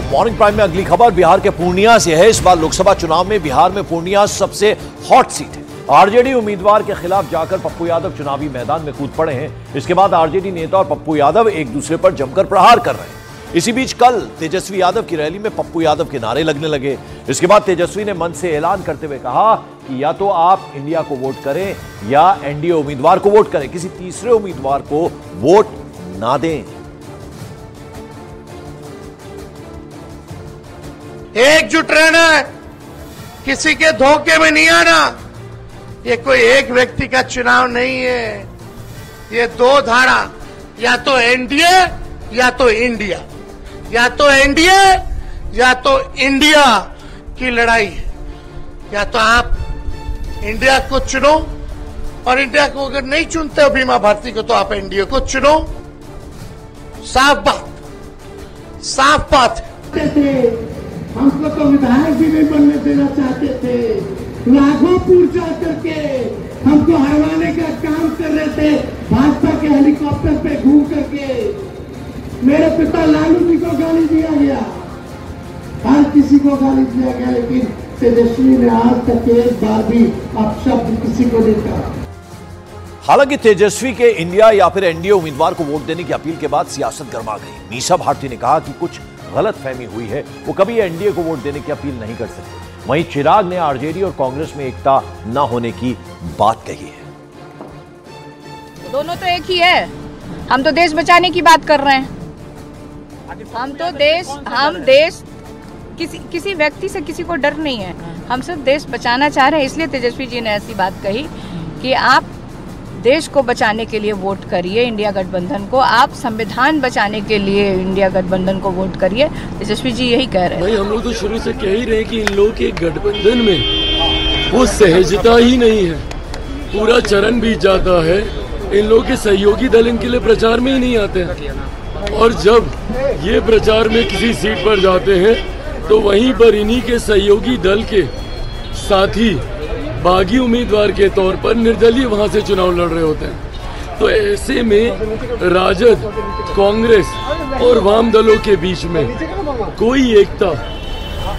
Morning prime में अगली खबर बिहार के पूर्णिया से है। इस बार लोकसभा चुनाव में बिहार में पूर्णिया सबसे हॉट सीट है। आरजेडी उम्मीदवार के खिलाफ जाकर पप्पू यादव चुनावी मैदान में कूद पड़े हैं। इसके बाद आरजेडी नेता और पप्पू यादव एक दूसरे पर जमकर प्रहार कर रहे हैं। इसी बीच कल तेजस्वी यादव की रैली में पप्पू यादव के नारे लगने लगे। इसके बाद तेजस्वी ने मंच से ऐलान करते हुए कहा कि या तो आप इंडिया को वोट करें या एनडीए उम्मीदवार को वोट करें, किसी तीसरे उम्मीदवार को वोट ना दें। एकजुट रहना, किसी के धोखे में नहीं आना। ये कोई एक व्यक्ति का चुनाव नहीं है, ये दो धारा, या तो एनडीए या तो इंडिया, या तो एनडीए या तो इंडिया की लड़ाई है। या तो आप इंडिया को चुनो, और इंडिया को अगर नहीं चुनते हो बीमा भारती को, तो आप एनडीए को चुनो। साफ बात, साफ बात है। हमको तो विधायक भी नहीं बनने देना चाहते थे, राघोपुर जा करके हमको हरवाने का काम कर रहे थे, भाजपा के हेलीकॉप्टर पे घूम करके। मेरे पिता लालू जी को गाली दिया गया, हर किसी को गाली दिया गया, लेकिन तेजस्वी ने आज तक एक बार भी अपशब्द किसी को नहीं कहा। हालांकि तेजस्वी के इंडिया या फिर एनडीए उम्मीदवार को वोट देने की अपील के बाद सियासत गर्मा गई। मीसा भारती ने कहा कि कुछ गलत फहमी हुई है, वो कभी एनडीए को वोट देने की अपील नहीं कर सकते। वहीं चिराग ने आरजेडी और कांग्रेस में एकता न होने की बात कही है। दोनों तो एक ही है, हम तो देश बचाने की बात कर रहे हैं। हम देश किसी व्यक्ति से किसी को डर नहीं है, हम सिर्फ देश बचाना चाह रहे हैं। इसलिए तेजस्वी जी ने ऐसी बात कही कि आप देश को बचाने के लिए वोट करिए इंडिया गठबंधन को, आप संविधान बचाने के लिए इंडिया गठबंधन को वोट करिए। तेजस्वी जी यही कह रहे हैं। भाई हम लोग तो शुरू से कह ही रहे हैं कि इन लोगों के गठबंधन में वो सहजता ही नहीं है, पूरा चरण बीत जाता है। इन लोगों के सहयोगी दल इनके लिए प्रचार में ही नहीं आते हैं, और जब ये प्रचार में किसी सीट पर जाते हैं तो वहीं पर इन्हीं के सहयोगी दल के साथी बागी उम्मीदवार के तौर पर निर्दलीय वहां से चुनाव लड़ रहे होते हैं। तो ऐसे में राजद, कांग्रेस और वाम दलों के बीच में कोई एकता,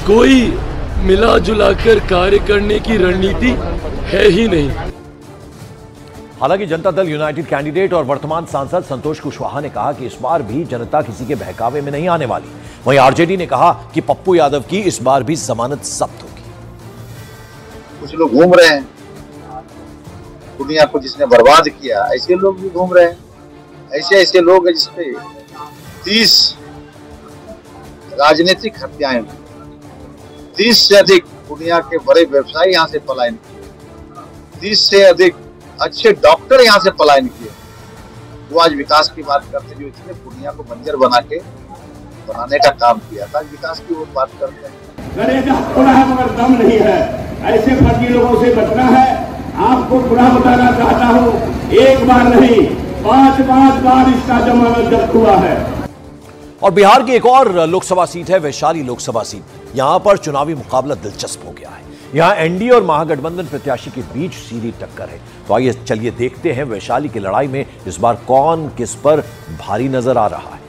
कोई मिला जुलाकर कार्य करने की रणनीति है ही नहीं। हालांकि जनता दल यूनाइटेड कैंडिडेट और वर्तमान सांसद संतोष कुशवाहा ने कहा कि इस बार भी जनता किसी के बहकावे में नहीं आने वाली। वहीं आरजेडी ने कहा कि पप्पू यादव की इस बार भी जमानत जब्त होगी। कुछ लोग घूम रहे हैं, दुनिया को जिसने बर्बाद किया, ऐसे लोग भी घूम रहे हैं। ऐसे लोग हैं जिसपे 30 राजनीतिक हत्याएं, 30 से अधिक दुनिया के बड़े व्यवसायी यहाँ से पलायन किए, 30 से अधिक अच्छे डॉक्टर यहाँ से पलायन किए। वो आज विकास की बात करते, जो इसने दुनिया को बंजर बनाने का काम किया था, विकास की वो बात करते हैं। गणेश थोड़ा है मगर दम नहीं है, ऐसे फर्जी लोगों से बचना है। आपको पुनः बताना चाहता हूँ, एक बार नहीं 5 बार इसका जमानत जब्त हुआ है। और बिहार की एक और लोकसभा सीट है वैशाली लोकसभा सीट। यहां पर चुनावी मुकाबला दिलचस्प हो गया है। यहां एनडीए और महागठबंधन प्रत्याशी के बीच सीधी टक्कर है। तो आइए चलिए देखते हैं वैशाली की लड़ाई में इस बार कौन किस पर भारी नजर आ रहा है।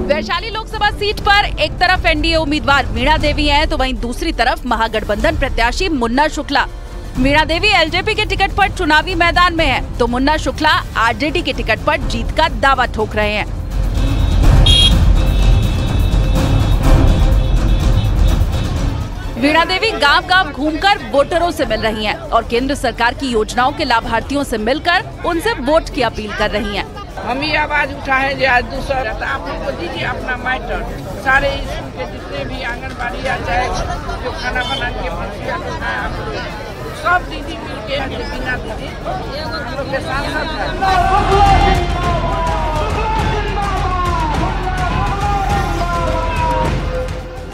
वैशाली लोकसभा सीट पर एक तरफ एनडीए उम्मीदवार मीणा देवी हैं, तो वहीं दूसरी तरफ महागठबंधन प्रत्याशी मुन्ना शुक्ला। मीणा देवी एलजेपी के टिकट पर चुनावी मैदान में है, तो मुन्ना शुक्ला आरजेडी के टिकट पर जीत का दावा ठोक रहे हैं। मीणा देवी गांव-गांव घूमकर वोटरों से मिल रही हैं और केंद्र सरकार की योजनाओं के लाभार्थियों से मिलकर उनसे वोट की अपील कर रही हैं। हम ये आवाज उठाएं जो आज दूसरा आप लोग को दीजिए अपना मैटर, सारे स्कूल के जितने भी आंगनबाड़ी या चाहे जो खाना बना के सब दीदी मिलके बिना दीदी हम लोग के साथ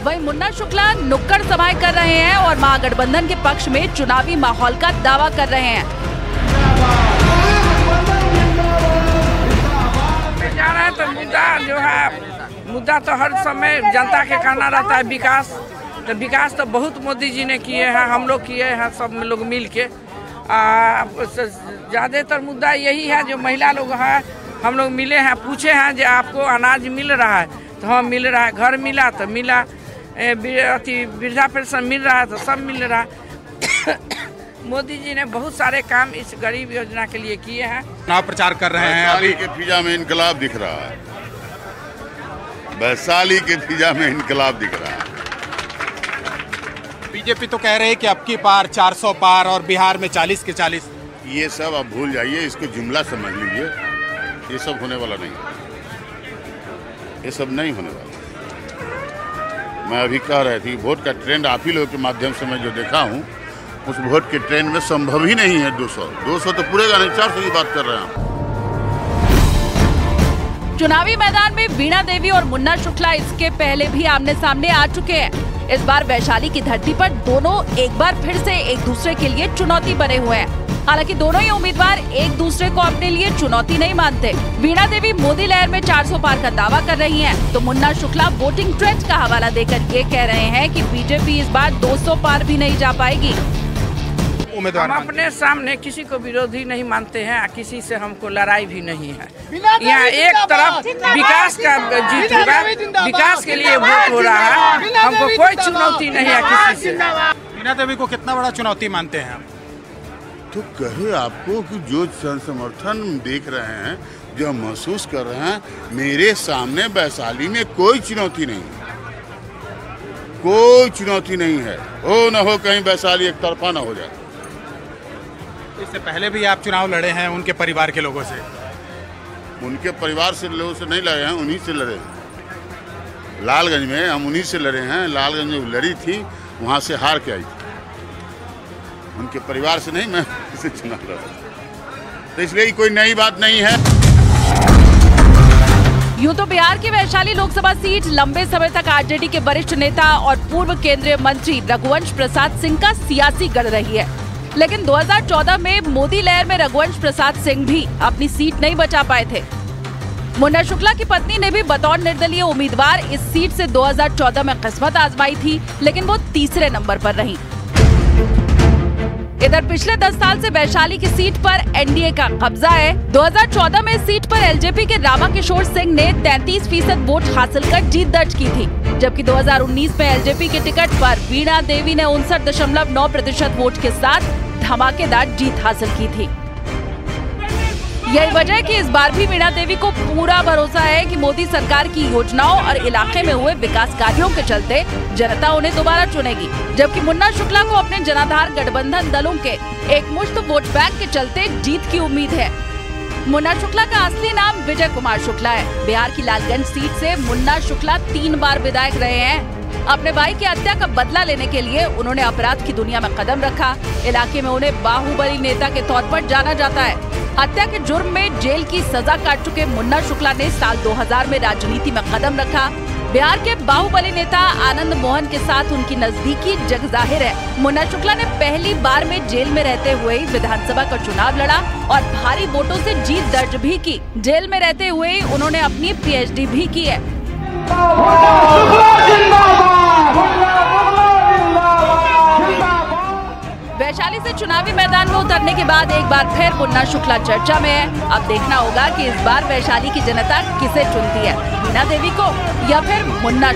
वहीं मुन्ना शुक्ला नुक्कड़ सभाएं कर रहे हैं और महागठबंधन के पक्ष में चुनावी माहौल का दावा कर रहे हैं। जा रहा है तो मुद्दा जो है, मुद्दा तो हर समय जनता के कहना रहता है विकास, तो विकास तो बहुत मोदी जी ने किए हैं, हम लोग किए हैं, सब लोग मिल के। ज़्यादातर मुद्दा यही है जो महिला लोग हैं, हम लोग मिले हैं, पूछे हैं जो आपको अनाज मिल रहा है, तो हाँ मिल रहा है, घर मिला तो मिला, वृद्धा पेंशन मिल रहा है तो सब मिल रहा है। मोदी जी ने बहुत सारे काम इस गरीब योजना के लिए किए हैं। चुनाव प्रचार कर रहे हैं, अभी के फिजा में इनकलाब दिख रहा है, वैशाली के फिजा में इनकलाब दिख रहा है। बीजेपी तो कह रहे हैं कि अब की पार 400 पार और बिहार में 40 के 40। ये सब अब भूल जाइए, इसको जुमला समझ लीजिए, ये सब होने वाला नहीं, ये सब नहीं होने वाला। मैं अभी कह रही थी वोट का ट्रेंड आप ही लोगों के माध्यम से मैं जो देखा हूँ, उस वोट के ट्रेंड में संभव ही नहीं है 200 तो पूरेगा नहीं, 400 की बात कर रहे हैं। चुनावी मैदान में वीणा देवी और मुन्ना शुक्ला इसके पहले भी आमने सामने आ चुके हैं। इस बार वैशाली की धरती पर दोनों एक बार फिर से एक दूसरे के लिए चुनौती बने हुए हैं। हालांकि दोनों ही उम्मीदवार एक दूसरे को अपने लिए चुनौती नहीं मानते। वीणा देवी मोदी लहर में 400 पार का दावा कर रही हैं, तो मुन्ना शुक्ला वोटिंग ट्रेंड का हवाला देकर ये कह रहे हैं कि बीजेपी इस बार 200 पार भी नहीं जा पाएगी। हम अपने सामने किसी को विरोधी नहीं मानते हैं, किसी से हमको लड़ाई भी नहीं है। यहाँ एक तरफ विकास का जीत होगा, विकास के लिए वोट हो रहा है, हमको कोई चुनौती नहीं है किसी से। वीणा देवी को कितना बड़ा चुनौती मानते हैं? तो कहे आपको कि जो समर्थन देख रहे हैं, जो महसूस कर रहे हैं, मेरे सामने वैशाली में कोई चुनौती नहीं है, कोई चुनौती नहीं है। हो न हो कहीं वैशाली एक तरफा न हो जाए। इससे पहले भी आप चुनाव लड़े हैं उनके परिवार के लोगों से? उनके परिवार से लोगों से नहीं लड़े हैं, उन्हीं से लड़े हैं। लालगंज में हम उन्हीं से लड़े हैं। लालगंज में लड़ी थी, वहाँ से हार के आई थी, उनके परिवार से नहीं, मैं इसे चुनाव लड़ा, तो इसलिए कोई नई बात नहीं है। यूं तो बिहार की वैशाली लोकसभा सीट लंबे समय तक आरजेडी के वरिष्ठ नेता और पूर्व केंद्रीय मंत्री रघुवंश प्रसाद सिंह का सियासी गढ़ रही है, लेकिन 2014 में मोदी लहर में रघुवंश प्रसाद सिंह भी अपनी सीट नहीं बचा पाए थे। मुन्ना शुक्ला की पत्नी ने भी बतौर निर्दलीय उम्मीदवार इस सीट से 2014 में किस्मत आजमाई थी, लेकिन वो तीसरे नंबर पर रही। इधर पिछले 10 साल से वैशाली की सीट पर एनडीए का कब्जा है। 2014 में इस सीट पर एलजेपी के रामाकिशोर सिंह ने 33% वोट हासिल कर जीत दर्ज की थी, जबकि 2019 में एलजेपी के टिकट पर वीणा देवी ने 59.9% वोट के साथ धमाकेदार जीत हासिल की थी। यही वजह है कि इस बार भी वीणा देवी को पूरा भरोसा है कि मोदी सरकार की योजनाओं और इलाके में हुए विकास कार्यों के चलते जनता उन्हें दोबारा चुनेगी, जबकि मुन्ना शुक्ला को अपने जनाधार गठबंधन दलों के एकमुश्त वोट बैंक के चलते जीत की उम्मीद है। मुन्ना शुक्ला का असली नाम विजय कुमार शुक्ला है। बिहार की लालगंज सीट से मुन्ना शुक्ला 3 बार विधायक रहे हैं। अपने भाई की हत्या का बदला लेने के लिए उन्होंने अपराध की दुनिया में कदम रखा। इलाके में उन्हें बाहुबली नेता के तौर पर जाना जाता है। हत्या के जुर्म में जेल की सजा काट चुके मुन्ना शुक्ला ने साल 2000 में राजनीति में कदम रखा। बिहार के बाहुबली नेता आनंद मोहन के साथ उनकी नजदीकी जग जाहिर है। मुन्ना शुक्ला ने पहली बार में जेल में रहते हुए विधानसभा का चुनाव लड़ा और भारी वोटों से जीत दर्ज भी की। जेल में रहते हुए उन्होंने अपनी पीएचडी भी की है। वैशाली से चुनावी मैदान में उतरने के बाद एक बार फिर मुन्ना शुक्ला चर्चा में है। अब देखना होगा कि इस बार वैशाली की जनता किसे चुनती है, वीणा देवी को या फिर मुन्ना।